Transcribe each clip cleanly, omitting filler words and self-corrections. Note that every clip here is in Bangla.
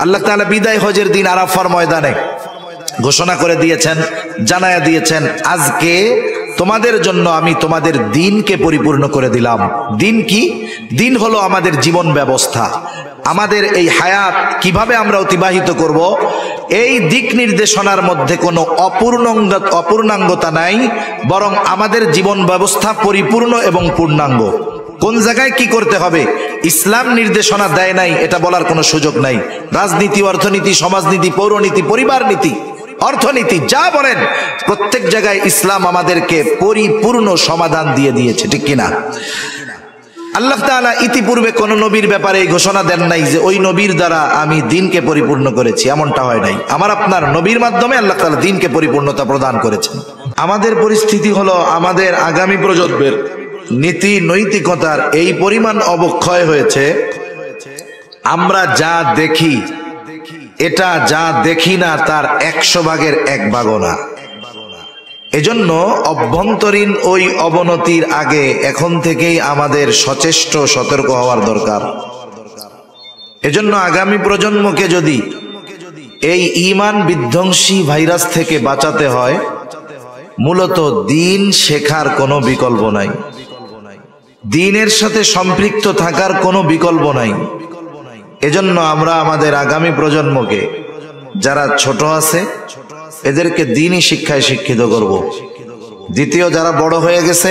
আল্লাহ তাআলা বিদায় হজের দিন আরাফার ময়দানে ঘোষণা করে দিয়েছেন, জানায়া দিয়েছেন, আজকে তোমাদের জন্য আমি তোমাদের দিনকে পরিপূর্ণ করে দিলাম। দিন কি? দিন হলো আমাদের জীবন ব্যবস্থা, আমাদের এই হায়াত কিভাবে আমরা অতিবাহিত করব, এই দিক নির্দেশনার মধ্যে কোনো অপূর্ণাঙ্গতা নাই, বরং আমাদের জীবন ব্যবস্থা পরিপূর্ণ এবং পূর্ণাঙ্গ। কোন জায়গায় কি করতে হবে ইসলাম নির্দেশনা দেয় নাই এটা বলার কোনো সুযোগ নাই। রাজনীতি, অর্থনীতি, সমাজনীতি, পৌরনীতি, পরিবার নীতি, অর্থনীতি, যা বলেন প্রত্যেক জায়গায় ইসলাম আমাদেরকে পরিপূর্ণ সমাধান দিয়ে দিয়েছে, ঠিক কিনা? আল্লাহ তাআলা ইতিপূর্বে কোন নবীর ব্যাপারে এই ঘোষণা দেন নাই যে ওই নবীর দ্বারা আমি দিনকে পরিপূর্ণ করেছি, এমনটা হয় নাই। আমার আপনার নবীর মাধ্যমে আল্লাহ তাআলা দিনকে পরিপূর্ণতা প্রদান করেছেন। আমাদের পরিস্থিতি হলো আমাদের আগামী প্রজন্মের নীতি নৈতিকতার এই পরিমাণ অবক্ষয় হয়েছে, আমরা যা দেখি এটা যা দেখি না তার 100 ভাগের 1 ভাগও না। এজন্য অভ্যন্তরীণ ওই অবনতির আগে এখন থেকেই আমাদের সচেষ্ট সতর্ক হওয়ার দরকার। এজন্য আগামী প্রজন্মকে যদি এই ঈমান বিধ্বংসী ভাইরাস থেকে বাঁচাতে হয়, মূলত দিন শেখার কোনো বিকল্প নাই, দিনের সাথে সম্পৃক্ত থাকার কোনো বিকল্প নাই। এজন্য আমরা আমাদের আগামী প্রজন্মকে, যারা ছোট আছে এদেরকে দিনই শিক্ষায় শিক্ষিত করব। দ্বিতীয়, যারা বড় হয়ে গেছে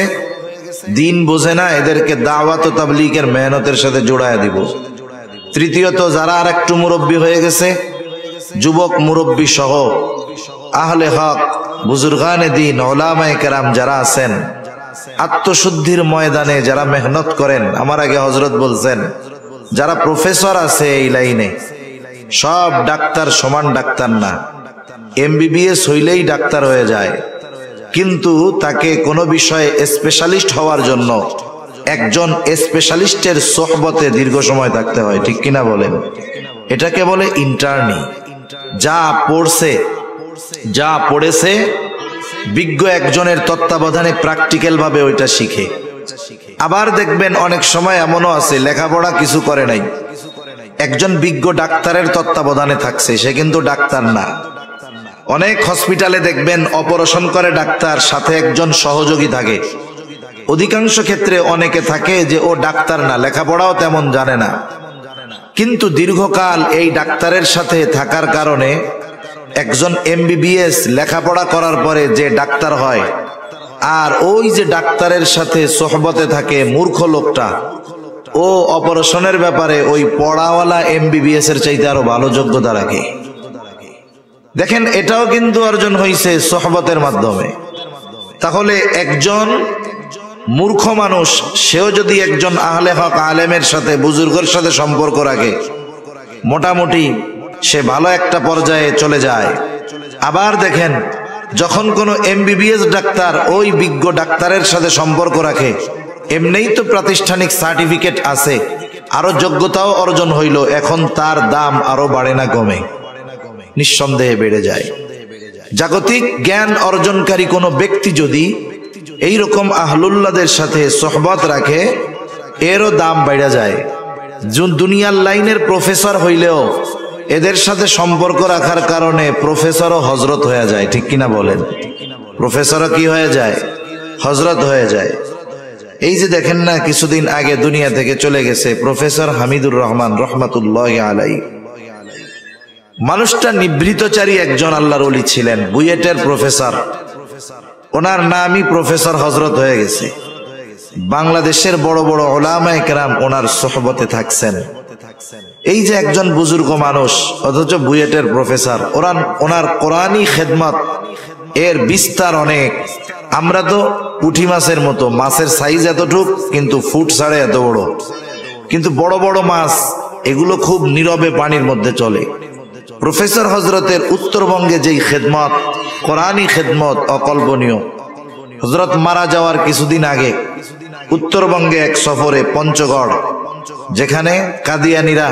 দিন বোঝে না, এদেরকে দাওয়াত ও তাবলীগের মেহনতের সাথে জোড়ায় দিব। তৃতীয়ত, যারা আর একটু মুরব্বী হয়ে গেছে, যুবক মুরব্বী সহ আহলে হক, বুজুর্গানে দিন, উলামায়ে কেরাম যারা আছেন, আত্মশুদ্ধির ময়দানে যারা মেহনত করেন, আমার আগে হযরত বলছেন, যারা প্রফেসর আছে এই লাইনে, সব ডাক্তার সমান ডাক্তার না। MBBS হইলেই ডাক্তার হয়ে যায়, কিন্তু তাকে কোনো বিষয়ে স্পেশালিস্ট হওয়ার জন্য একজন স্পেশালিস্টের সোহবতে দীর্ঘ সময় থাকতে হয়, ঠিক কিনা বলেন? এটাকে বলে ইন্টার্নি। যা পড়ছে, যা পড়েছে বিজ্ঞ একজনের তত্ত্বাবধানে প্র্যাকটিক্যাল ভাবে ওইটা শিখে। আবার দেখবেন অনেক সময় এমনও আছে লেখাপড়া কিছু করে নাই, একজন বিজ্ঞ ডাক্তারের তত্ত্বাবধানে থাকছে, সে কিন্তু ডাক্তার না। অনেক হসপিটালে দেখবেন অপারেশন করে ডাক্তার, সাথে একজন সহযোগী থাকে। অধিকাংশ ক্ষেত্রে অনেকে থাকে যে ও ডাক্তার না, লেখাপড়াও তেমন জানে না, কিন্তু দীর্ঘকাল এই ডাক্তারের সাথে থাকার কারণে একজন MBBS লেখাপড়া করার পরে যে ডাক্তার হয়, আর ওই যে ডাক্তারের সাথে সোহবতে থাকে মূর্খ লোকটা, ও অপারেশনের ব্যাপারে ওই পড়াওয়ালা MBBS এর চাইতে আরো ভালো যোগ্যতা রাখে। দেখেন, এটাও কিন্তু অর্জন হয়েছে সোহবতের মাধ্যমে। তাহলে একজন মূর্খ মানুষ, সেও যদি একজন আহলে হক আলেমের সাথে, বুজুর্গের সাথে সম্পর্ক রাখে, মোটামুটি সে ভালো একটা পর্যায়ে চলে যায়। আবার দেখেন, যখন কোনো MBBS ডাক্তার ওই বিজ্ঞ ডাক্তারের সাথে সম্পর্ক রাখে, এমনিই তো প্রাতিষ্ঠানিক সার্টিফিকেট আছে, আরো যোগ্যতাও অর্জন হইল, এখন তার দাম আরো বাড়ে না কমে? নিঃসন্দেহে বেড়ে যায়। জাগতিক জ্ঞান অর্জনকারী কোনো ব্যক্তি যদি এইরকম আহলুল্লাহদের সাথে সোহবত রাখে, এরও দাম বেড়ে যায়। দুনিয়ার লাইনের প্রফেসর হইলেও এদের সাথে সম্পর্ক রাখার কারণে প্রফেসরও হযরত হয়ে যায়, ঠিক কিনা বলেন? প্রফেসরও কি হয়ে যায়? হযরত হয়ে যায়। এই যে দেখেন না, কিছুদিন আগে দুনিয়া থেকে চলে গেছে প্রফেসর হামিদুর রহমান রহমাতুল্লাহি আলাইহি। মানুষটা নিভৃতচারী একজন আল্লাহর ওলি ছিলেন, বুয়েটের প্রফেসর। ওনার নামই প্রফেসর হযরত হয়ে গেছে। বাংলাদেশের বড় বড় উলামায়ে কেরাম ওনার সোহবতে থাকছেন। এই যে একজন বুজুর্গ মানুষ, অথচ বুয়েটের প্রফেসর, ওনার কোরআনী খেদমত এর বিস্তার অনেক। আমরা তো পুঁটি মাছের মতো, মাছের সাইজ এতটুক কিন্তু ফুট ছাড়ে এত বড়, কিন্তু বড় বড় মাছ এগুলো খুব নীরবে পানির মধ্যে চলে। প্রফেসর হযরতের উত্তরবঙ্গে যেই খেদমত, কোরআনী খেদমত অকল্পনীয়। হযরত মারা যাওয়ার কিছুদিন আগে উত্তরবঙ্গে এক সফরে পঞ্চগড়, যেখানে কাদিয়ানীরা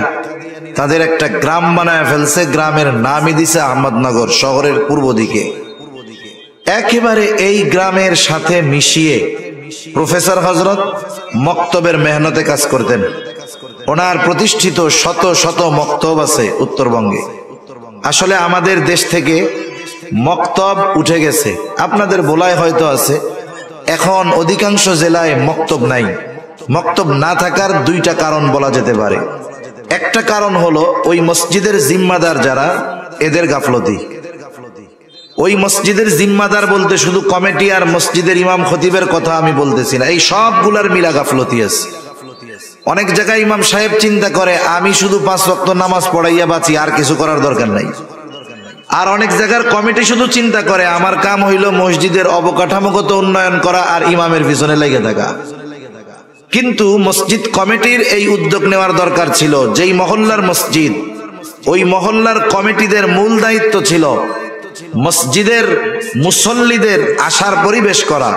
তাদের একটা গ্রাম বানায় ফেলছে, গ্রামের নামই দিছে আহমদনগর, শহরের পূর্ব দিকে। একেবারে এই গ্রামের সাথে মিশিয়ে প্রফেসর হযরত মক্তবের মেহনতে কাজ করতেন। ওনার প্রতিষ্ঠিত শত শত মক্তব আছে উত্তরবঙ্গে। আসলে আমাদের দেশ থেকে মক্তব উঠে গেছে, আপনাদের বোলায় হয়তো আছে, এখন অধিকাংশ জেলায় মক্তব নাই। মক্তব না থাকার দুইটা কারণ বলা যেতে পারে। একটা কারণ হলো ওই মসজিদের জিম্মাদার যারা, এদের গাফলতি। ওই মসজিদের জিম্মাদার বলতে শুধু কমিটি আর মসজিদের ইমাম খতিবের কথা আমি বলতেছি না, এই সবগুলার মিলা গাফলতি আছে। অনেক জায়গায় ইমাম সাহেব চিন্তা করে আমি শুধু 5 ওয়াক্ত নামাজ পড়াইয়া বাঁচি, আর কিছু করার দরকার নাই। আর অনেক জায়গার কমিটি শুধু চিন্তা করে আমার কাম হইল মসজিদের অবকাঠামোগত উন্নয়ন করা আর ইমামের পিছনে লেগে থাকা। কিন্তু মসজিদ কমিটির এই উদ্যোগ নেওয়ার দরকার ছিল। যেই মহল্লার মসজিদ, ওই মহল্লার কমিটিদের মূল দায়িত্ব ছিল মসজিদের মুসল্লিদের আসার পরিবেশ করা,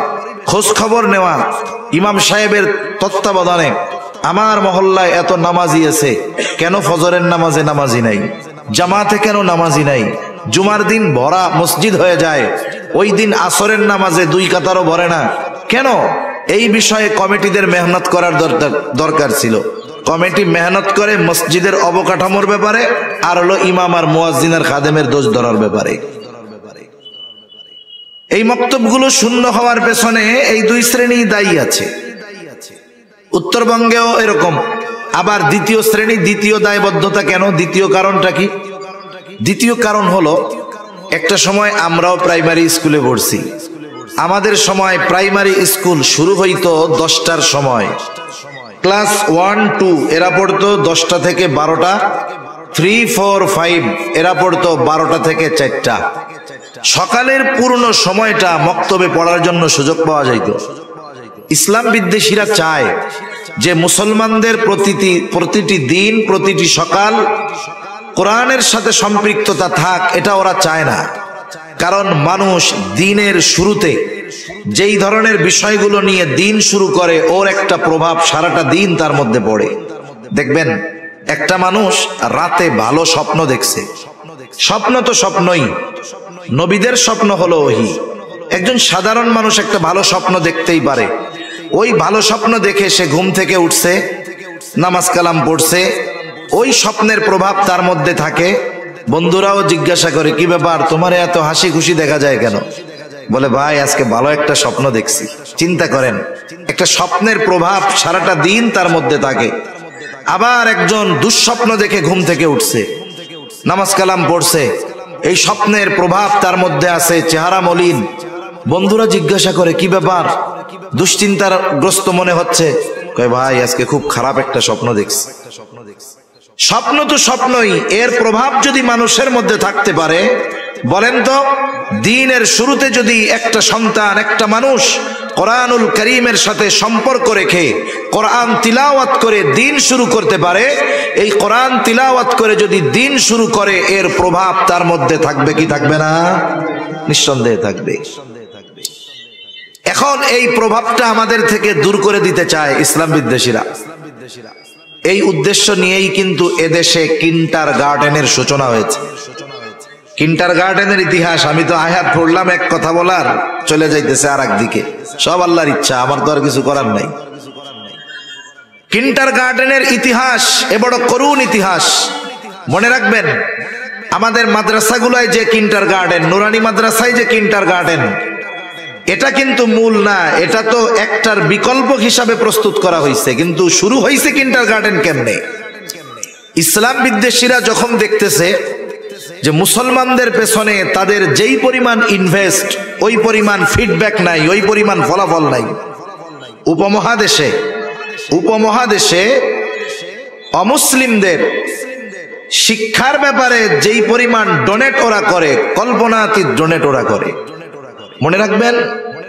খোঁজ খবর নেওয়া। ইমাম সাহেবের তত্ত্বাবধানে আমার মহল্লায় এত নামাজি আছে, কেন ফজরের নামাজে নামাজি নাই, জামাতে কেন নামাজি নাই, জুমার দিন ভরা মসজিদ হয়ে যায়, ওই দিন আসরের নামাজে 2 কাতারও ভরে না কেন? এই বিষয়ে কমিটিদের মেহনত করার দরকার ছিল। কমিটি মেহনত করে মসজিদের অবকাঠামোর ব্যাপারে, আর হলো ইমাম আর মুয়াজ্জিন আর খাদেমের দোষ ধরার ব্যাপারে। এই মক্তবগুলো শূন্য হওয়ার পেছনে এই 2 শ্রেণী দায়ী আছে। উত্তরবঙ্গেও এরকম। আবার দ্বিতীয় শ্রেণী, দ্বিতীয় দায়বদ্ধতা কেন? দ্বিতীয় কারণটা কি? দ্বিতীয় কারণ হলো একটা সময় আমরাও প্রাইমারি স্কুলে পড়ছি। আমাদের সময় প্রাইমারি স্কুল শুরু হইতো 10টার সময়। ক্লাস 1, 2 এরা পড়তো 10টা থেকে 12টা, 3, 4, 5 এরা পড়তো 12টা থেকে 4টা। সকালের পূর্ণ সময়টা মক্তবে পড়ার জন্য সুযোগ পাওয়া যাইত। ইসলাম বিদ্বেষীরা চায় যে মুসলমানদের প্রতিটি দিন, প্রতিটি সকাল কোরআনের সাথে সম্পৃক্ততা থাক, এটা ওরা চায় না। কারণ মানুষ দিনের শুরুতে যেই ধরনের বিষয়গুলো নিয়ে দিন শুরু করে, ওর একটা প্রভাব সারাটা দিন তার মধ্যে পড়ে। দেখবেন একটা মানুষ রাতে ভালো স্বপ্ন দেখছে, স্বপ্ন তো স্বপ্নই, নবীদের স্বপ্ন হলো ওহী। একজন সাধারণ মানুষ একটা ভালো স্বপ্ন দেখতেই পারে। ওই ভালো স্বপ্ন দেখে সে ঘুম থেকে উঠছে, নামাজ কালাম পড়ছে, ওই স্বপ্নের প্রভাব তার মধ্যে থাকে। বন্ধুরাও জিজ্ঞাসা করে কি ব্যাপার, তোমার এত হাসি খুশি দেখা যায় কেন? বলে ভাই আজকে ভালো একটা স্বপ্ন দেখছি। চিন্তা করেন, একটা স্বপ্নের প্রভাব সারাটা দিন তার মধ্যে থাকে। আবার একজন দুঃস্বপ্ন দেখে ঘুম থেকে উঠছে, নামাজ কালাম পড়ছে, এই স্বপ্নের প্রভাব তার মধ্যে আছে, চেহারা মলিন। বন্ধুরা জিজ্ঞাসা করে কি ব্যাপার, দুশ্চিন্তার গ্রস্ত মনে হচ্ছে? কয় ভাই আজকে খুব খারাপ একটা স্বপ্ন দেখছি। স্বপ্ন তো স্বপ্নই, এর প্রভাব যদি মানুষের মধ্যে থাকতে পারে, বলেন তো দিনের শুরুতে যদি একটা সন্তান, একটা মানুষ কোরআনুল কারীমের সাথে সম্পর্ক রেখে কোরআন তিলাওয়াত করে দিন শুরু করতে পারে, এই কোরআন তিলাওয়াত করে যদি দিন শুরু করে, এর প্রভাব তার মধ্যে থাকবে কি থাকবে না? নিঃসন্দেহে থাকবে। এখন এই প্রভাবটা আমাদের থেকে দূর করে দিতে চায় ইসলাম বিদ্বেষীরা। এই উদ্দেশ্য নিয়েই কিন্তু এদেশে কিন্ডারগার্টেনের সূচনা হয়েছে। কিন্ডারগার্টেনের ইতিহাস আমি তো আয়াত পড়লাম, এক কথা বলার চলে যাইতেছে আর একদিকে। সব আল্লাহর ইচ্ছা, আমার তো আর কিছু করার নাই। কিন্ডারগার্টেনের ইতিহাস এ বড় করুণ ইতিহাস। মনে রাখবেন, আমাদের মাদ্রাসাগুলোয় যে কিন্ডারগার্টেন, নুরানি মাদ্রাসায় যে কিন্ডারগার্টেন, এটা কিন্তু মূল না, এটা তো একটার বিকল্প হিসাবে প্রস্তুত করা হয়েছে। কিন্তু শুরু হয়েছে কিন্ডারগার্টেন কেমনে? ইসলাম বিদ্বেষীরা যখন দেখতেছে যে মুসলমানদের পেছনে তাদের যেই পরিমাণ ইনভেস্ট, ওই পরিমাণ ফিডব্যাক নাই, ওই পরিমাণ ফলাফল নাই। উপমহাদেশে অমুসলিমদের শিক্ষার ব্যাপারে যেই পরিমাণ ডোনেট ওরা করে, কল্পনাতীত ডোনেট ওরা করে। মনে রাখবেন,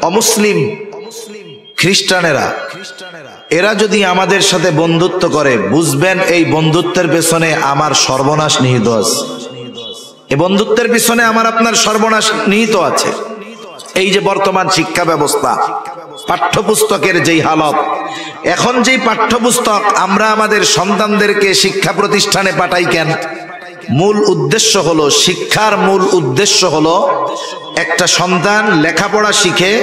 অমুসলিম খ্রিস্টানেরা এরা যদি আমাদের সাথে বন্ধুত্ব করে, বুঝবেন এই বন্ধুত্বের পেছনে আমার সর্বনাশ নিহিত আছে। এই বন্ধুত্বের পিছনে আমার আপনার সর্বনাশ নিহিত আছে। এই যে বর্তমান শিক্ষা ব্যবস্থা, পাঠ্যপুস্তকের যেই হালত, এখন যেই পাঠ্যপুস্তক আমরা আমাদের সন্তানদেরকে শিক্ষা প্রতিষ্ঠানে পাঠাই কেন? মূল উদ্দেশ্য হলো, শিক্ষার মূল উদ্দেশ্য হলো একটা সন্তান লেখাপড়া শিখে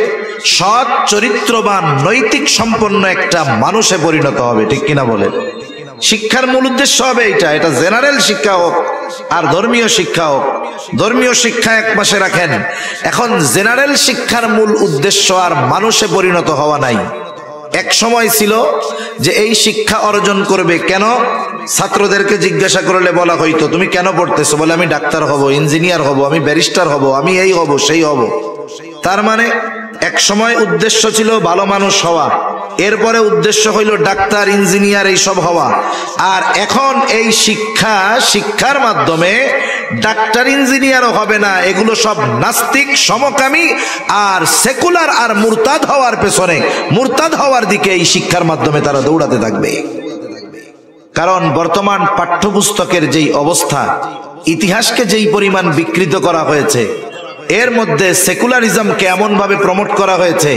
সৎ চরিত্রবান নৈতিক সম্পন্ন একটা মানুষে পরিণত হবে। ঠিক কিনা বলেন? শিক্ষার মূল উদ্দেশ্য হবে এটা জেনারেল শিক্ষা হোক আর ধর্মীয় শিক্ষা হোক। ধর্মীয় শিক্ষা এক পাশে রাখেন, এখন জেনারেল শিক্ষার মূল উদ্দেশ্য আর মানুষে পরিণত হওয়া নাই। এক সময় ছিল যে এই শিক্ষা অর্জন করবে কেন, ছাত্রদেরকে জিজ্ঞাসা করলে বলা হইতো তুমি কেন পড়তেছো, বলে আমি ডাক্তার হব, ইঞ্জিনিয়ার হব, আমি ব্যারিস্টার হব, আমি এই হব সেই হব। তার মানে এক সময় উদ্দেশ্য ছিল ভালো মানুষ হওয়া, এরপরে উদ্দেশ্য হইল ডাক্তার ইঞ্জিনিয়ার এইসব হওয়া। আর এখন এই শিক্ষার মাধ্যমে ডাক্তার ইঞ্জিনিয়ারও হবে না, এগুলো সব নাস্তিক সমকামী আর সেকুলার আর মুরতাদ হওয়ার পেছনে, মুরতাদ হওয়ার দিকে এই শিক্ষার মাধ্যমে তারা দৌড়াতে থাকবে। কারণ বর্তমান পাঠ্যপুস্তকের যেই অবস্থা, ইতিহাসকে যেই পরিমাণ বিকৃত করা হয়েছে, এর মধ্যে সেকুলারিজমকে এমন ভাবে প্রমোট করা হয়েছে,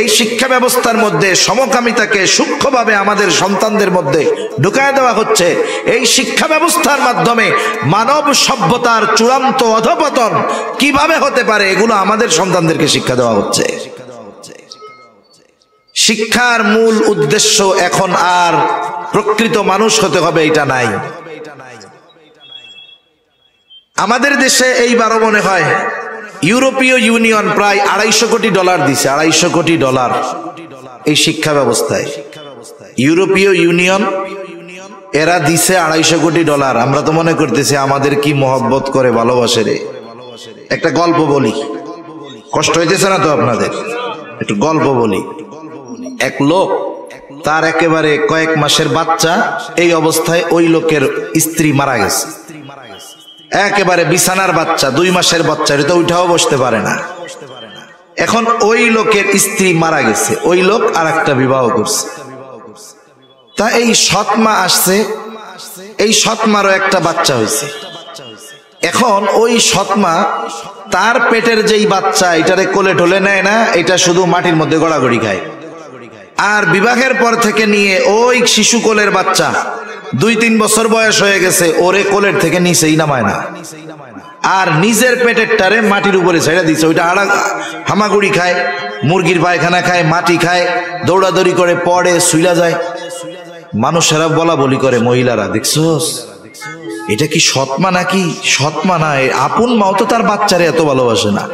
এই শিক্ষা ব্যবস্থার মধ্যে সমকামিতাকে সূক্ষ্মভাবে আমাদের সন্তানদের মধ্যে ঢুকায় দেওয়া হচ্ছে। এই শিক্ষা ব্যবস্থার মাধ্যমে মানব সভ্যতার চূড়ান্ত অধঃপতন কিভাবে হতে পারে, এগুলো আমাদের সন্তানদেরকে শিক্ষা দেওয়া হচ্ছে। শিক্ষার মূল উদ্দেশ্য এখন আর প্রকৃত মানুষ হতে হবে এটা নাই। আমাদের দেশে এইবারও মনে হয় ইউরোপীয় ইউনিয়ন প্রায় $250 কোটি দিছে, $250 কোটি এই শিক্ষা ব্যবস্থায়। ইউরোপীয় ইউনিয়ন এরা দিছে $250 কোটি। আমরা তো মনে করতেছি আমাদের কি মহব্বত করে, ভালোবাসে রে। একটা গল্প বলি, কষ্ট হইতেছে না তো আপনাদের? একটু গল্প বলি। এক লোক, তার একেবারে কয়েক মাসের বাচ্চা, এই অবস্থায় ওই লোকের স্ত্রী মারা গেছে। একেবারে বিছানার বাচ্চা, 2 মাসের বাচ্চা, এটা তো উঠাও বসতে পারে না। এখন ওই লোকের স্ত্রী মারা গেছে, ওই লোক আর একটা বিবাহ করছে। তা এই সৎমা আসছে, এই সৎমারও একটা বাচ্চা হয়েছে। এখন ওই সৎমা তার পেটের যেই বাচ্চা, এটারে কোলে টোলে নেয় না, এটা শুধু মাটির মধ্যে গড়াগড়ি খায়। আর বিবাহের পর থেকে নিয়ে ওই শিশু কোলের বাচ্চা 2-3 বছর বয়স হয়ে গেছে, ওরে কোলের থেকে নিচেই নামায় না। আর নিজের পেটের টারে মাটির উপরে ছেড়ে দিচ্ছে, ওইটা হামাগুড়ি খায়, মুরগির পায়খানা খায়, মাটি খায়, দৌড়াদৌড়ি করে, পড়ে, শুইলা যায়। মানুষেরা বলা বলি করে, মহিলারা, দেখছোস এটা কি সৎমা নাকি? সৎমা না, আপন মাও তো তার বাচ্চারে এত ভালোবাসে না,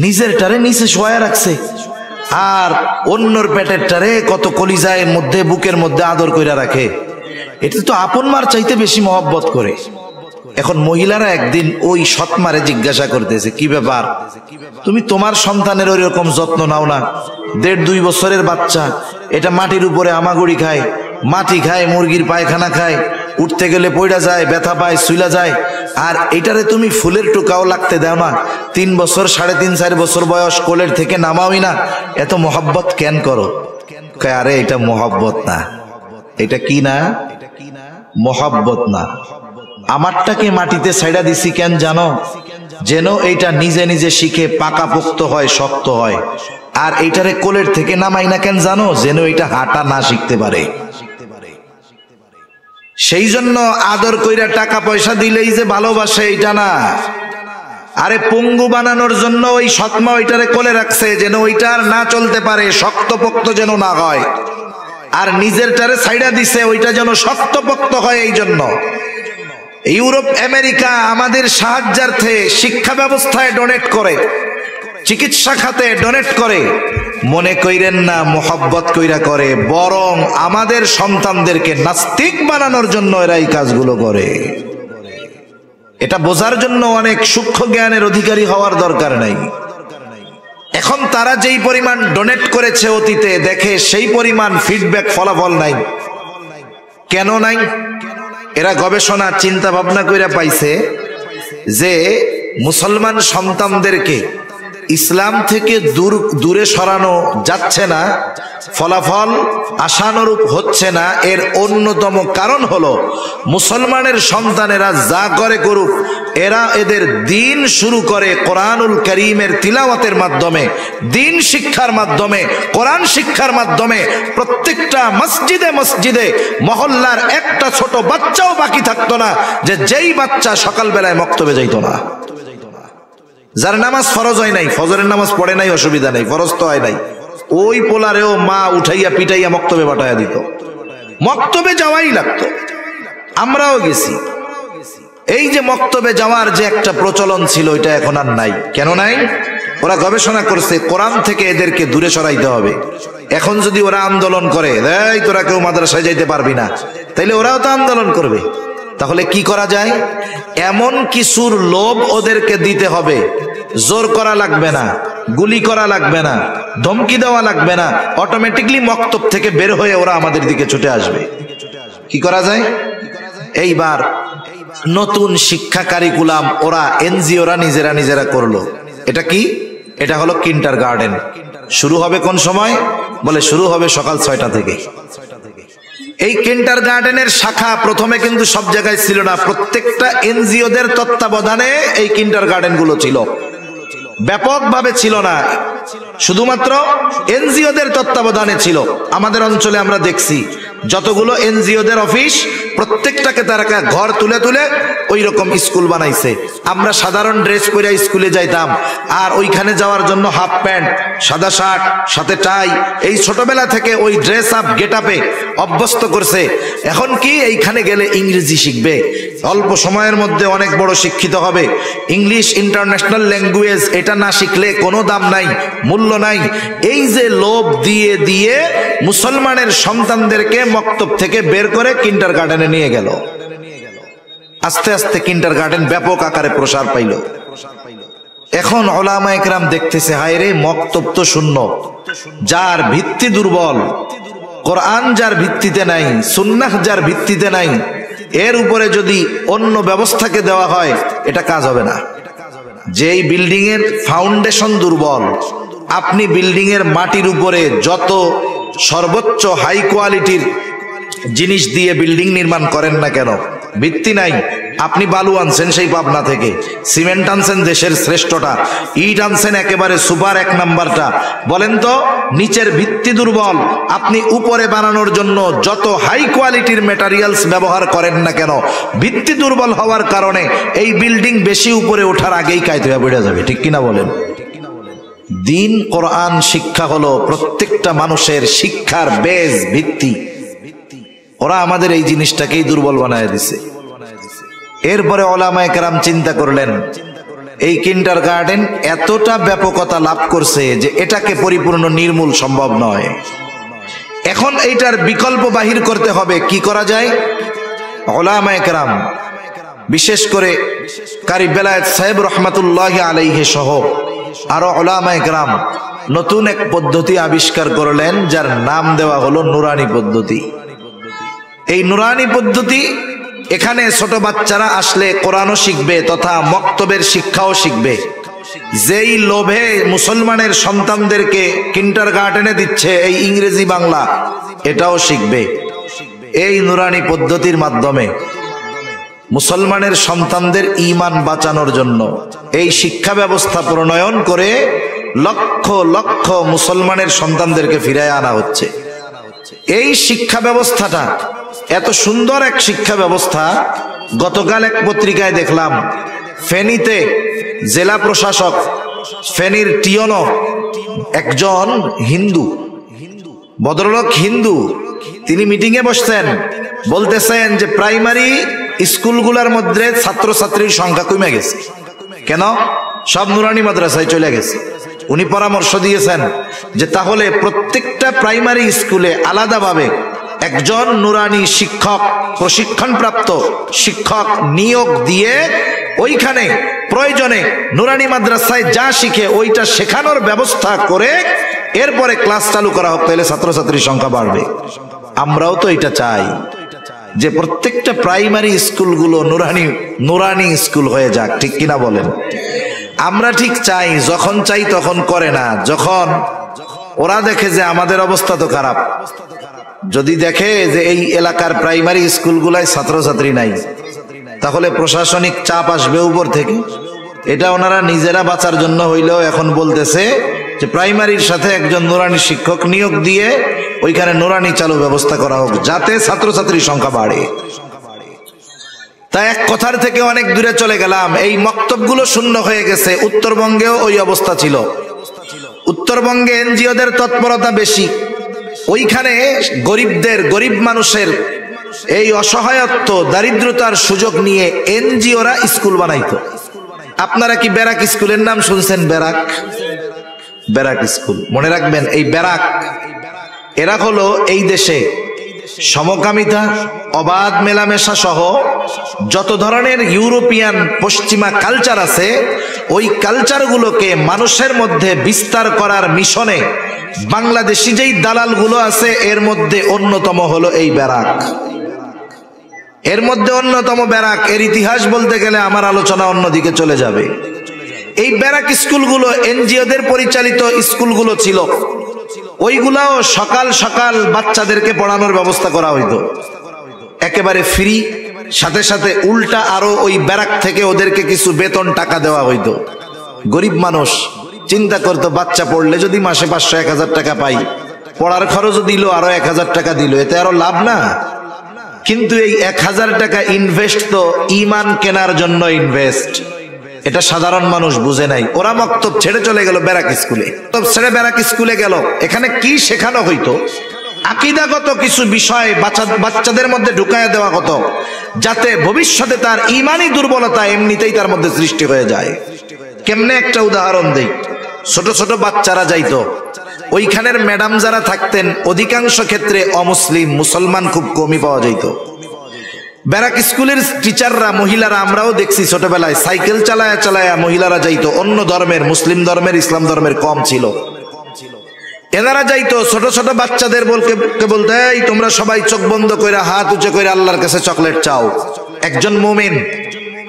নিজের টারে নিচে শোয়া রাখছে, আর অন্যর পেটের টারে কত কলিজায়ের মধ্যে, বুকের মধ্যে আদর কইরা রাখে। এটা তো আপন মার চাইতে বেশি মহব্বত করে। এখন মহিলারা একদিন ওই সৎমারে জিজ্ঞাসা করতেছে, কি ব্যাপার, তুমি তোমার সন্তানের ওই রকম যত্ন নাও না? 1.5-2 বছরের বাচ্চা, এটা মাটির উপরে আমাগুড়ি খায়, মাটি খায়, মুরগির পায়খানা খায়, উঠতে গেলে পড়া যায়, ব্যথা পায়, শুইলা যায়, আর এটারে তুমি ফুলের টুকাও লাগতে দাও না? 3 বছর, 3.5-4 বছর বয়স, কোলের থেকে নামাওই না, এত মহব্বত কেন করো? আরে এটা মহব্বত না। এটা কি না? মহব্বত না। আমারটাকে মাটিতে ছাইড়া দিছি কেন জানো? যেন এইটা নিজে নিজে শিখে পাকাপোক্ত হয়, শক্ত হয়। আর এইটারে কোলের থেকে নামাই না কেন জানো? যেন এটা হাঁটা না শিখতে পারে। সেই জন্য আদর কইরা টাকা পয়সা দিলেই যে ভালোবাসে, এইটা না। আরে পঙ্গু বানানোর জন্য ওই সৎমা ওইটারে কোলে রাখছে, যেন ওইটার না চলতে পারে, শক্তপোক্ত যেন না হয়। আর নিজের টারে ছাইড়া দিছে, ওইটা যেন শক্তপোক্ত হয়। এই জন্য ইউরোপ, আমেরিকা আমাদের সাহায্যার্থে শিক্ষা ব্যবস্থায় ডোনেট করে, চিকিৎসা খাতে ডোনেট করে। মনে কইরেন না মোহাব্বত কইরা করে, বরং আমাদের সন্তানদেরকে নাস্তিক বানানোর জন্য এরা এই কাজগুলো করে। এটা বোঝার জন্য অনেক সূক্ষ্ম জ্ঞানের অধিকারী হওয়ার দরকার নাই। এখন তারা যেই পরিমাণ ডোনেট করেছে অতীতে, দেখে সেই পরিমাণ ফিডব্যাক, ফলাফল নাই। কেন নাই? এরা গবেষণা চিন্তা ভাবনা কইরা পাইছে যে মুসলমান সন্তানদেরকে ইসলাম থেকে দূরে সরানো যাচ্ছে না, ফলাফল আশানুরূপ হচ্ছে না। এর অন্যতম কারণ হলো মুসলমানের সন্তানেরা যা করে করুক, এরা এদের দিন শুরু করে কোরআনুল কারীমের তিলাওয়াতের মাধ্যমে, দিন শিক্ষার মাধ্যমে, কোরআন শিক্ষার মাধ্যমে। প্রত্যেকটা মসজিদে মসজিদে, মহল্লার একটা ছোট বাচ্চাও বাকি থাকতো না যে যেই বাচ্চা সকালবেলায় মক্তবে যাইতো না। যার নামাজ ফরজ হয় নাই, ফজরের নামাজ পড়ে নাই, অসুবিধা নাই, ফরজ তো হয় নাই, ওই পোলারেও মা উঠাইয়া পিটাইয়া মক্তবে পাঠাইয়া দিত। মক্তবে যাওয়াই লাগতো। আমরাও গেছি। এই যে মক্তবে যাওয়ার যে একটা প্রচলন ছিল, এটা এখন আর নাই। কেন নাই? ওরা গবেষণা করছে কোরআন থেকে এদেরকে দূরে সরাইতে হবে। এখন যদি ওরা আন্দোলন করে, এই তোরা কেউ মাদ্রাসায় যাইতে পারবি না, তাইলে ওরাও তো আন্দোলন করবে। তাহলে কি করা যায়? এমন কিছুর লোভ ওদেরকে দিতে হবে, জোর করা লাগবে না, গুলি করা লাগবে না, ধমকি দেওয়া লাগবে না, অটোমেটিকলি মক্তব থেকে বের হয়ে ওরা আমাদের দিকে ছুটে আসবে। কি করা যায়? এইবার নতুন শিক্ষা কারিকুলাম ওরা এনজিওরা নিজেরা করলো। এটা কি? এটা হলো কিন্ডার গার্ডেন। শুরু হবে কোন সময়? বলে শুরু হবে সকাল 6টা থেকে। এই কিন্ডার গার্ডেনের শাখা প্রথমে কিন্তু সব জায়গায় ছিল না, প্রত্যেকটা এনজিওদের তত্ত্বাবধানে এই কিন্ডার গার্ডেন গুলো ছিল, ব্যাপকভাবে ছিল না, শুধুমাত্র এনজিওদের তত্ত্বাবধানে ছিল। আমাদের অঞ্চলে আমরা দেখছি যতগুলো এনজিওদের অফিস, প্রত্যেকটাকে তারা ঘর তুলে তুলে ওই রকম স্কুল বানাইছে। আমরা সাধারণ ড্রেস পরে স্কুলে যাইতাম, আর ওইখানে যাওয়ার জন্য হাফ প্যান্ট, সাদা শার্ট, সাথে টাই, এই ছোটবেলা থেকে ওই ড্রেস আপ গেট আপে অভ্যস্ত করছে। এখন কি এইখানে গেলে ইংরেজি শিখবে, অল্প সময়ের মধ্যে অনেক বড় শিক্ষিত হবে, ইংলিশ ইন্টারন্যাশনাল ল্যাঙ্গুয়েজ, এটা না শিখলে কোনো দাম নাই, মূল্য নাই। এই যে লোভ দিয়ে দিয়ে মুসলমানের সন্তানদেরকে মক্তব থেকে বের করে কিন্ডার গার্ডেনে নিয়ে গেল। আস্তে আস্তে কিন্ডার গার্ডেন ব্যাপক আকারে প্রসার পাইল। এখন উলামা একরাম দেখতেছে, হায় রে, মক্তব তো শূন্য, যার ভিত্তি দুর্বল, কোরআন যার ভিত্তিতে নাই, সুন্নাহ যার ভিত্তিতে নাই, এর উপরে যদি অন্য ব্যবস্থাকে দেওয়া হয় এটা কাজ হবে না। যেই বিল্ডিং এর ফাউন্ডেশন দুর্বল, আপনি বিল্ডিং এর মাটির উপরে যত সর্বোচ্চ হাই কোয়ালিটির জিনিস দিয়ে বিল্ডিং নির্মাণ করেন না কেন, ভিত্তি নাই। আপনি বালু আনছেন সেই পাবনা থেকে, সিমেন্ট আনছেন দেশের শ্রেষ্ঠটা, ইট আনছেন একেবারে সুপার 1 নাম্বারটা, বলেন তো নিচের ভিত্তি দুর্বল, আপনি উপরে বানানোর জন্য যত হাই কোয়ালিটির ম্যাটেরিয়ালস ব্যবহার করেন না কেন, ভিত্তি দুর্বল হওয়ার কারণে এই বিল্ডিং বেশি উপরে ওঠার আগেই কায়িত হয়ে পড়ে যাবে। ঠিক কিনা বলেন? দিন কোরআন শিক্ষা হলো প্রত্যেকটা মানুষের শিক্ষার বেজ, ভিত্তি। ওরা আমাদের এই জিনিসটাকেই দুর্বল বানায় দিছে। এরপরে উলামায়ে কেরাম চিন্তা করলেন, এই কিন্ডার গার্ডেন এতটা ব্যাপকতা লাভ করছে যে এটাকে পরিপূর্ণ নির্মূল সম্ভব নয়। এখন এইটার বিকল্প বাহির করতে হবে। কি করা যায়? উলামায়ে কেরাম, বিশেষ করে কারি বেলায়েত সাহেব রহমাতুল্লাহি আলাইহি সহ আরো উলামায়ে কেরাম নতুন এক পদ্ধতি আবিষ্কার করলেন, যার নাম দেওয়া হলো নুরানি পদ্ধতি। এই নুরানি পদ্ধতি, এখানে ছোট বাচ্চারা আসলে কোরআনও শিখবে তথা মক্তবের শিক্ষাও শিখবে। যেই লোভে মুসলমানের সন্তানদেরকে কিন্ডার গার্ডেনে দিচ্ছে এই ইংরেজি বাংলা, এটাও শিখবে। এই নুরানি পদ্ধতির মাধ্যমে মুসলমানের সন্তানদের ঈমান বাঁচানোর জন্য এই শিক্ষা ব্যবস্থা প্রণয়ন করে লক্ষ লক্ষ মুসলমানের সন্তানদেরকে ফিরিয়ে আনা হচ্ছে। এই শিক্ষা ব্যবস্থাটা এত সুন্দর এক শিক্ষা ব্যবস্থা, গতকাল এক পত্রিকায় দেখলাম, ফেনীতে জেলা প্রশাসক, ফেনীর টিওনো, একজন হিন্দু ভদ্রলোক, হিন্দু, তিনি মিটিংয়ে বসছেন, বলতেছেন যে প্রাইমারি স্কুলগুলোর মধ্যে ছাত্রছাত্রীর সংখ্যা কমে গেছে। কেন? সব নুরানি মাদ্রাসায় চলে গেছে। উনি পরামর্শ দিয়েছেন যে তাহলে প্রত্যেকটা প্রাইমারি স্কুলে আলাদাভাবে একজন নুরানি শিক্ষক, প্রশিক্ষণপ্রাপ্ত শিক্ষক নিয়োগ দিয়ে ওইখানে প্রয়োজনে নুরানি মাদ্রাসায় যা শিখে ওইটা শেখানোর ব্যবস্থা করে এরপরে ক্লাস চালু করা হোক, তাহলে ছাত্রছাত্রীর সংখ্যা বাড়বে। আমরাও তো এটা চাই যে প্রত্যেকটা প্রাইমারি স্কুলগুলো নুরানি স্কুল হয়ে যাক। ঠিক কিনা বলেন? আমরা ঠিক চাই, যখন চাই তখন করে না। যখন ওরা দেখে যে আমাদের অবস্থা তো খারাপ, যদি দেখে যে এই এলাকার প্রাইমারি স্কুলগুলায় ছাত্রছাত্রী নাই, তাহলে প্রশাসনিক চাপ আসবে উপর থেকে। এটা ওনারা নিজেরা বাঁচার জন্য হইলেও এখন বলতেছে যে প্রাইমারির সাথে একজন নুরানি শিক্ষক নিয়োগ দিয়ে ওইখানে নুরানি চালু ব্যবস্থা করা হোক, যাতে ছাত্রছাত্রীর সংখ্যা বাড়ে। তাই এক কথার থেকে অনেক দূরে চলে গেলাম। এই মক্তবগুলো শূন্য হয়ে গেছে। উত্তরবঙ্গেও ওই অবস্থা ছিল। উত্তরবঙ্গে এনজিওদের তৎপরতা বেশি, ওইখানে গরিব মানুষের এই অসহায়ত্ব দারিদ্রতার সুযোগ নিয়ে এনজিওরা স্কুল বানাইতো। আপনারা কি ব্যারাক স্কুলের নাম শুনছেন? ব্যারাক স্কুল মনে রাখবেন, এই ব্যারাক এরা হলো এই দেশে সমকামিতা, অবাধ মেলামেশা সহ যত ধরনের ইউরোপিয়ান পশ্চিমা কালচার আছে, ওই কালচারগুলোকে মানুষের মধ্যে বিস্তার করার মিশনে বাংলাদেশি যেই দালালগুলো আছে এর মধ্যে অন্যতম হলো এই ব্যারাক। এর মধ্যে অন্যতম ব্যারাক। এর ইতিহাস বলতে গেলে আমার আলোচনা অন্যদিকে চলে যাবে। এই ব্যারাক স্কুলগুলো এনজিওদের পরিচালিত স্কুলগুলো ছিল। ওইগুলাও সকাল সকাল বাচ্চাদেরকে পড়ানোর ব্যবস্থা করা হইতো একেবারে ফ্রি, সাথে সাথে উল্টা আরো ওই ব্যারাক থেকে ওদেরকে কিছু বেতন টাকা দেওয়া হইতো। গরিব মানুষ চিন্তা করতো, বাচ্চা পড়লে যদি মাসে 500-1000 টাকা পাই, পড়ার খরচ দিল আরো 1000 টাকা দিল, এতে আরো লাভ না? কিন্তু এই 1000 টাকা ইনভেস্ট তো ঈমান কেনার জন্য ইনভেস্ট। এটা সাধারণ মানুষ বুঝে নাই। ওরা মক্তব ছেড়ে চলে গেল ব্যারাক স্কুলে। ছেড়ে ব্যারাক স্কুলে গেল, এখানে কি শেখানো হইতো? আকীদাগত কিছু বিষয় বাচ্চাদের মধ্যে ঢুকায় দেওয়া হতো, যাতে ভবিষ্যতে তার ঈমানি দুর্বলতা এমনিতেই তার মধ্যে সৃষ্টি হয়ে যায়। কেমনে একটা উদাহরণ দেই। ছোট ছোট বাচ্চারা যাইতো, ওইখানের ম্যাডাম যারা থাকতেন অধিকাংশ ক্ষেত্রে অমুসলিম, মুসলমান খুব কমই পাওয়া যাইত। ব্যারাক স্কুলের টিচাররা, মহিলারা, আমরাও দেখছি ছোটবেলায় সাইকেল চালায়া চালায়া মহিলারা যাইতো। অন্য ধর্মের, মুসলিম ধর্মের, ইসলাম ধর্মের কম ছিল। এনারা যাইতো ছোট ছোট বাচ্চাদের বলতে, এই তোমরা সবাই চোখ বন্ধ করে হাত উঁচু করে আল্লাহর কাছে চকলেট চাও। একজন মুমিন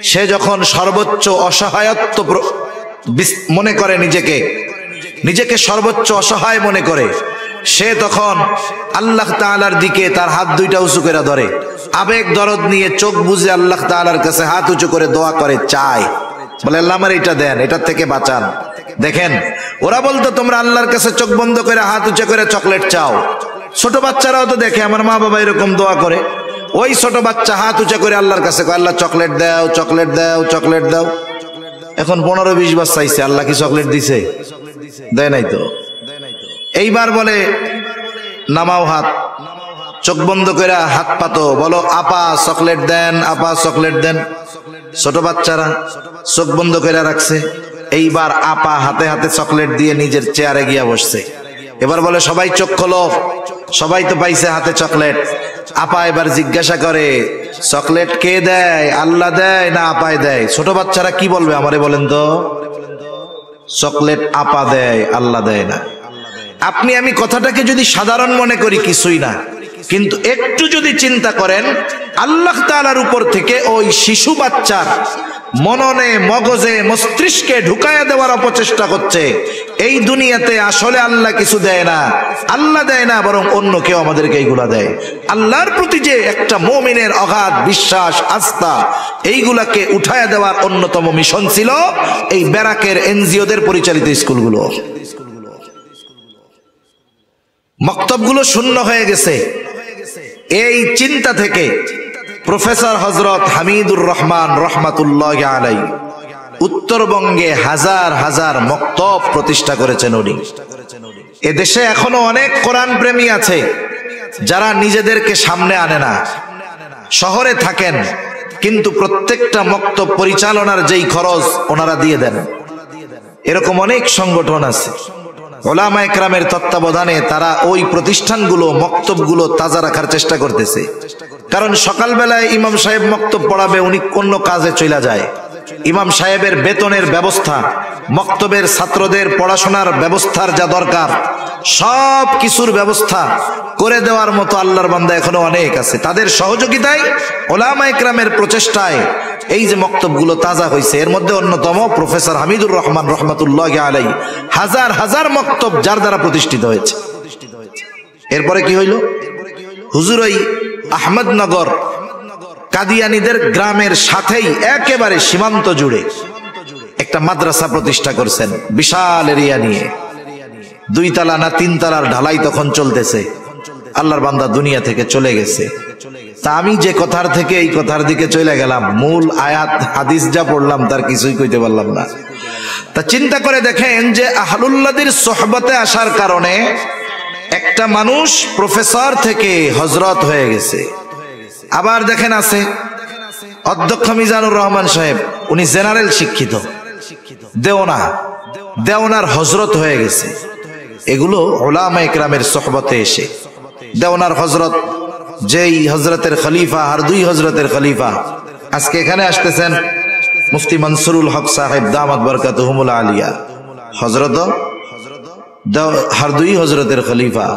সে যখন সর্বোচ্চ অসহায়ত্ব মনে করে, নিজেকে সর্বোচ্চ অসহায় মনে করে, সে তখন আল্লাহ তাআলার দিকে তার হাত দুইটা উঁচু করে ধরে, আবেগ দরদ নিয়ে চোখ বুজে আল্লাহ তাআলার কাছে হাত উঁচু করে দোয়া করে, চায়, বলে আল্লাহ আমার এটা দেন, এটার থেকে বাঁচান। দেখেন, ওরা বলতো তোমরা আল্লাহর কাছে চোখ বন্ধ করে হাত উঁচু করে চকলেট চাও। ছোট বাচ্চারাও তো দেখে আমার মা বাবা এরকম দোয়া করে। ওই ছোট বাচ্চা হাত উঁচু করে আল্লাহর কাছে কয়, আল্লাহ চকলেট দাও, চকলেট দাও, চকলেট দাও। এখন 15-20 বার চাইছে, আল্লাহ কি চকলেট দিছে? দেয় নাই তো। এইবার বলে নামাও হাত, চোখ বন্ধ করে হাত পাতো, বলো আপা চকলেট দেন, আপা চকলেট দেন। ছোট বাচ্চারা চোখ বন্ধ করে রাখছে। এইবার আপা হাতে হাতে চকলেট দিয়ে নিজের চেয়ারে গিয়া বসছে। এবার বলে সবাই চোখ খোলো, সবাই তো পাইছে হাতে চকলেট। আপা এবার জিজ্ঞাসা করে, চকলেট কে দেয়? আল্লাহ দেয় না আপায় দেয়? ছোট বাচ্চারা কি বলবে আমারে বলেন তো? চকলেট আপা দেয়, আল্লাহ দেয় না। আপনি আমি কথাটাকে যদি সাধারণ মনে করি কিছুই না, কিন্তু একটু যদি চিন্তা করেন, আল্লাহ তাআলার উপর থেকে ওই শিশু বাচ্চার মননে, মগজে, মস্তিষ্কে ঢুকায়া দেওয়ার অপচেষ্টা করছে। এই দুনিয়াতে আসলে আল্লাহ কিছু দেয় না, আল্লাহ দেয় না, বরং অন্য কেউ আমাদেরকে এইগুলা দেয়। আল্লাহর প্রতি যে একটা মুমিনের অগাধ বিশ্বাস, আস্থা, এইগুলাকে উঠায়া দেওয়ার অন্যতম মিশন ছিল এই ব্যারাকের এনজিওদের পরিচালিত স্কুলগুলো। মক্তবগুলো শূন্য হয়ে গেছে। এই চিন্তা থেকে প্রফেসর হযরত হামিদুর রহমান রহমাতুল্লাহি আলাইহি উত্তরবঙ্গে হাজার হাজার মক্তব প্রতিষ্ঠা করেছেন উনি। এদেশে এখনো অনেক কোরআন প্রেমী আছে যারা নিজেদেরকে সামনে আনে না, শহরে থাকেন, কিন্তু প্রত্যেকটা মক্তব পরিচালনার যেই খরচ ওনারা দিয়ে দেন। এরকম অনেক সংগঠন আছে, ওলামা একরামের তত্ত্বাবধানে তারা ওই প্রতিষ্ঠানগুলো, মক্তবগুলো তাজা রাখার চেষ্টা করতেছে। কারণ সকালবেলায় ইমাম সাহেব মক্তব পড়াবে, উনি অন্য কাজে চলে যায়। ইমাম সাহেবের বেতনের ব্যবস্থা, মক্তবের ছাত্রদের পড়াশোনার ব্যবস্থার যা দরকার, সব কিছুর ব্যবস্থা করে দেওয়ার মতো আল্লাহর বান্দা এখনো অনেক আছে। তাদের সহযোগিতায়, ওলামা একরামের প্রচেষ্টায় এই যে মক্তবগুলো তাজা হয়েছে। এর মধ্যে অন্যতম প্রফেসর হামিদুর রহমান রহমাতুল্লাহি আলাইহি হাজার হাজার মক্তব যার দ্বারা প্রতিষ্ঠিত হয়েছে। এরপরে কি হইল? হুজুর ওই আহমদনগর কাদিয়ানীদের গ্রামের সাথেই একেবারে সীমান্ত জুড়ে একটা মাদ্রাসা প্রতিষ্ঠা করছেন, বিশাল এরিয়া নিয়ে। 2 তলা না 3 তলার ঢালাই তখন চলতেছে। আল্লাহর বান্দা দুনিয়া থেকে চলে গেছে। তা আমি যে কথার থেকে এই কথার দিকে চলে গেলাম, মূল আয়াত হাদিস যা পড়লাম তার কিছুই কইতে পারলাম না। তা চিন্তা করে দেখেন যে আহলুল্লাহদের সোহবতে আসার কারণে একটা মানুষ প্রফেসর থেকে হজরত হয়ে গেছে। আবার দেখেন আছে অধ্যক্ষ মিজানুর রহমান সাহেব, উনি জেনারেল শিক্ষিত, দেওনার হজরত হয়ে গেছে। এগুলো উলামায়ে কেরামের সোহবতে এসে দেওনার হজরত, যেই হজরতের খলিফা, আর দুই হজরতের খলিফা আজকে এখানে আসতেছেন, মুফতি মনসুরুল হক সাহেব দামাত বরকাতুহুমুল আলিয়া, হজরত আর দুই হজরতের খলিফা।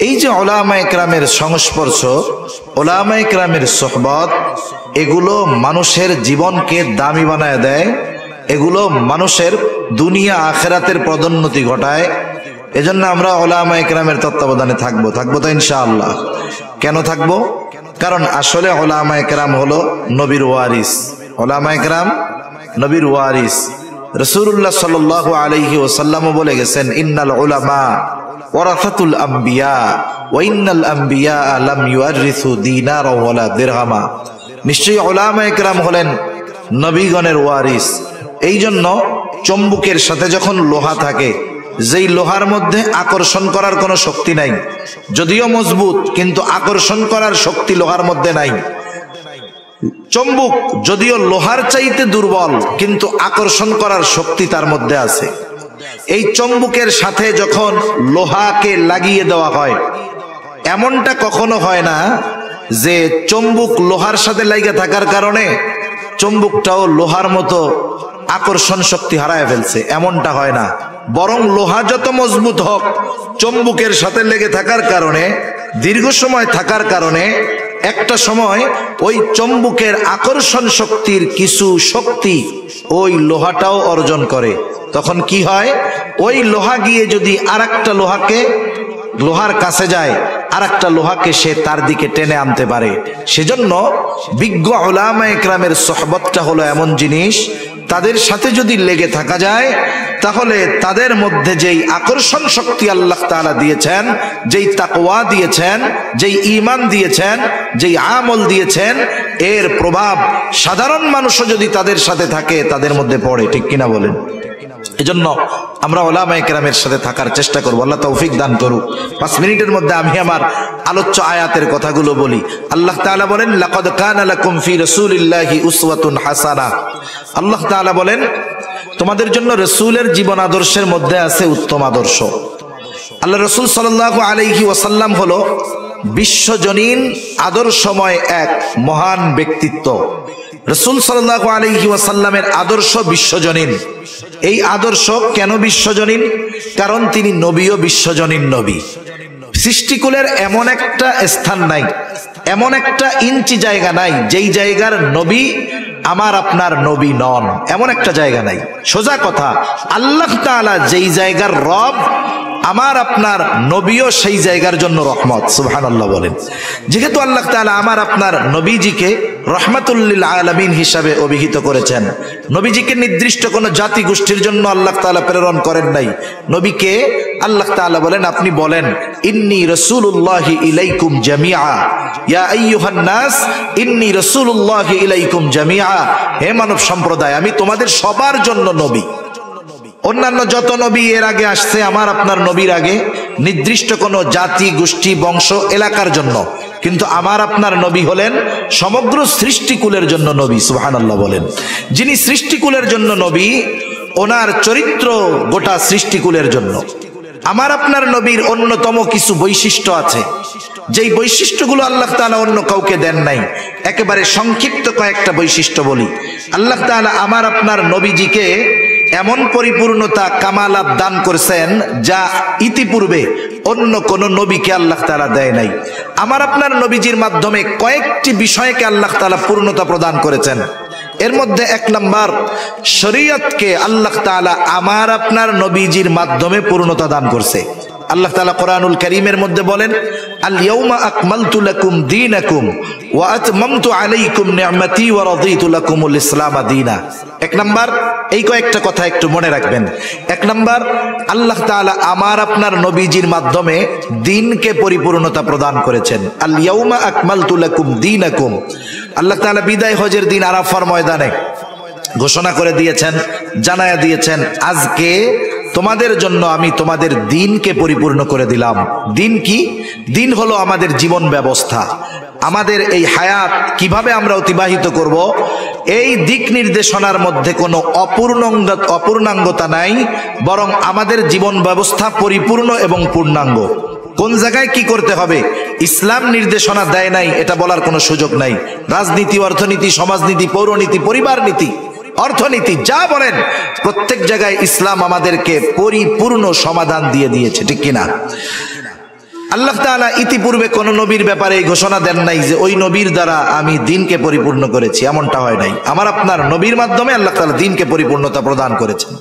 এই যে উলামায়ে কেরামের সংস্পর্শ, উলামায়ে কেরামের সোহবত, এগুলো মানুষের জীবনকে দামি বানায় দেয়, এগুলো মানুষের দুনিয়া আখেরাতের পদোন্নতি ঘটায়। এজন্য আমরা উলামায়ে কেরামের তত্ত্বাবধানে থাকবো তো ইনশাআল্লাহ। কেন থাকবো? কারণ আসলে উলামায়ে কেরাম হলো নবীর ওয়ারিস। উলামায়ে কেরাম নবীর ওয়ারিস। রাসূলুল্লাহ সাল্লাল্লাহু আলাইহি ওয়াসাল্লাম বলে গেছেন, ইন্নাল উলামা ওয়ারাসাতুল আম্বিয়া ওয়া ইন্নাল আম্বিয়া লাম ইউয়ারিসু দিনারা ওয়ালা দিরহামা। নিশ্চয়ই উলামায়ে কেরাম হলেন নবীগণের ওয়ারিস। এই জন্য চুম্বকের সাথে যখন লোহা থাকে, যেই লোহার মধ্যে আকর্ষণ করার কোনো শক্তি নাই, যদিও মজবুত কিন্তু আকর্ষণ করার শক্তি লোহার মধ্যে নাই। চুম্বক যদিও লোহার চাইতে দুর্বল কিন্তু আকর্ষণ করার শক্তি তার মধ্যে আছে। এই চুম্বকের সাথে যখন লোহাকে লাগিয়ে দেওয়া হয়, এমনটা কখনো হয় না যে চুম্বক লোহার সাথে লাগিয়ে থাকার কারণে চুম্বকটাও লোহার মতো আকর্ষণ শক্তি হারায় ফেলছে, এমনটা হয় না। বরং লোহা যত মজবুত হোক, চুম্বকের সাথে লেগে থাকার কারণে, দীর্ঘ সময় থাকার কারণে একটা সময় ওই চুম্বকের আকর্ষণ শক্তির কিছু শক্তি ওই লোহাটাও অর্জন করে। তখন কি হয়, ওই লোহা গিয়ে যদি আরেকটা লোহার কাছে যায়, আরেকটা লোহাকে সে তার দিকে টেনে আনতে পারে। সেজন্য বিজ্ঞ উলামায়ে কেরামের সোহবতটা হলো এমন জিনিস, তাদের সাথে যদি লেগে থাকা যায় তাহলে তাদের মধ্যে যেই আকর্ষণ শক্তি আল্লাহ তাআলা দিয়েছেন, যেই তাকওয়া দিয়েছেন, যেই ঈমান দিয়েছেন, যেই আমল দিয়েছেন, এর প্রভাব সাধারণ মানুষও যদি তাদের সাথে থাকে তাদের মধ্যে পড়ে। ঠিক কিনা বলেন? এজন্য আমরা উলামায়ে কেরামের সাথে থাকার চেষ্টা করব। আল্লাহ তৌফিক দান করুক। 5 মিনিটের মধ্যে আমি আমার আলোচ্য আয়াতের কথাগুলো বলি। আল্লাহ তাআলা বলেন, লাকাদ কানা লাকুম ফি রাসূলিল্লাহি উসওয়াতুন হাসানাহ। আল্লাহ তাআলা বলেন, তোমাদের জন্য রাসূলের জীবন আদর্শের মধ্যে আছে উত্তম আদর্শ। আল্লাহ রাসূল সাল্লাল্লাহু আলাইহি ওয়াসাল্লাম হলো বিশ্বজনীন আদর্শময় এক মহান ব্যক্তিত্ব। রাসূল সাল্লাল্লাহু আলাইহি ওয়াসাল্লামের আদর্শ বিশ্বজনীন। এই আদর্শ কেন বিশ্বজনীন? কারণ তিনি নবীও বিশ্বজনীন নবী। সৃষ্টিকুলের এমন একটা স্থান নাই, এমন একটা ইঞ্চি জায়গা নাই যেই জায়গার নবী আমার আপনার নবী নন, এমন একটা জায়গা নাই। সোজা কথা, আল্লাহ তাআলা যেই জায়গার রব, আমার আপনার নবীও সেই জায়গার জন্য রহমত। সুবহানাল্লাহ বলেন। যেহেতু আল্লাহ তাআলা আমার আপনার নবীজিকে রহমাতুল লিল আলামিন হিসাবে অভিহিত করেছেন, নবীজিকে নির্দিষ্ট কোনো জাতি গোষ্ঠীর জন্য আল্লাহ তাআলা প্রেরণ করেন নাই। নবীকে আল্লাহ তাআলা বলেন, আপনি বলেন, ইন্নী রাসূলুল্লাহি ইলাইকুম জামিআ, ইয়া আইয়ুহান নাস ইন্নী রাসূলুল্লাহি ইলাইকুম জামিআ। হে মানব সম্প্রদায়, আমি তোমাদের সবার জন্য নবী। অন্যান্য যত নবী এর আগে আসছে, আমার আপনার নবীর আগে, নির্দিষ্ট কোনো জাতি গোষ্ঠী বংশ এলাকার জন্য, কিন্তু আমার আপনার নবী হলেন সমগ্র সৃষ্টিকুলের জন্য নবী। সুবহানাল্লাহ বলেন। যিনি সৃষ্টিকুলের জন্য নবী, ওনার চরিত্র গোটা সৃষ্টিকুলের জন্য। আমার আপনার নবীর অন্যতম কিছু বৈশিষ্ট্য আছে, যেই বৈশিষ্ট্যগুলো আল্লাহ তাআলা অন্য কাউকে দেন নাই। একেবারে সংক্ষিপ্ত কয়েকটা বৈশিষ্ট্য বলি। আল্লাহ তাআলা আমার আপনার নবীজিকে এমন পরিপূর্ণতা, কামালাত দান করেছেন যা ইতিপূর্বে অন্য কোন নবীকে আল্লাহ তাআলা দেয় নাই। আমার আপনার নবীজির মাধ্যমে কয়েকটি বিষয়কে আল্লাহ তাআলা পূর্ণতা প্রদান করেছেন। এর মধ্যে 1 নাম্বার, শরীয়তকে আল্লাহ তাআলা আমার আপনার নবীজির মাধ্যমে পূর্ণতা দান করছে। আল্লাহ তাআলা কোরআনুল কারীমের মধ্যে বলেন, আল ইয়াউমা আকমালতু লাকুম দীনাকুম ওয়া আতমামতু আলাইকুম নি'মাতি ওয়া রাদিতু লাকুমুল ইসলাম দীনা। 1 নাম্বার, এই কয়েকটা কথা একটু মনে রাখবেন। 1 নাম্বার, আল্লাহ তাআলা আমার আপনার নবীজির মাধ্যমে দ্বীনকে পরিপূর্ণতা প্রদান করেছেন। আল ইয়াউমা আকমালতু লাকুম দীনাকুম। আল্লাহ তাআলা বিদায় হজের দিন আরাফার ময়দানে ঘোষণা করে দিয়েছেন, জানায়া দিয়েছেন, আজকে তোমাদের জন্য আমি তোমাদের দিনকে পরিপূর্ণ করে দিলাম। দিন কি? দিন হলো আমাদের জীবন ব্যবস্থা, আমাদের এই হায়াত কিভাবে আমরা অতিবাহিত করব, এই দিক নির্দেশনার মধ্যে কোনো অপূর্ণাঙ্গতা নাই, বরং আমাদের জীবন ব্যবস্থা পরিপূর্ণ এবং পূর্ণাঙ্গ। কোন জায়গায় কি করতে হবে ইসলাম নির্দেশনা দেয় নাই এটা বলার কোনো সুযোগ নাই। রাজনীতি, অর্থনীতি, সমাজনীতি, পৌরনীতি, পরিবার নীতি, অর্থনীতি যা বলেন প্রত্যেক জায়গায় ইসলাম আমাদেরকে পরিপূর্ণ সমাধান দিয়ে দিয়েছে, ঠিক কিনা? আল্লাহ তাআলা ইতিপূর্বে কোন নবীর ব্যাপারে এই ঘোষণা দেন নাই যে ওই নবীর দ্বারা আমি দিনকে পরিপূর্ণ করেছি, এমনটা হয় নাই। আমার আপনার নবীর মাধ্যমে আল্লাহ তাআলা দিনকে পরিপূর্ণতা প্রদান করেছেন।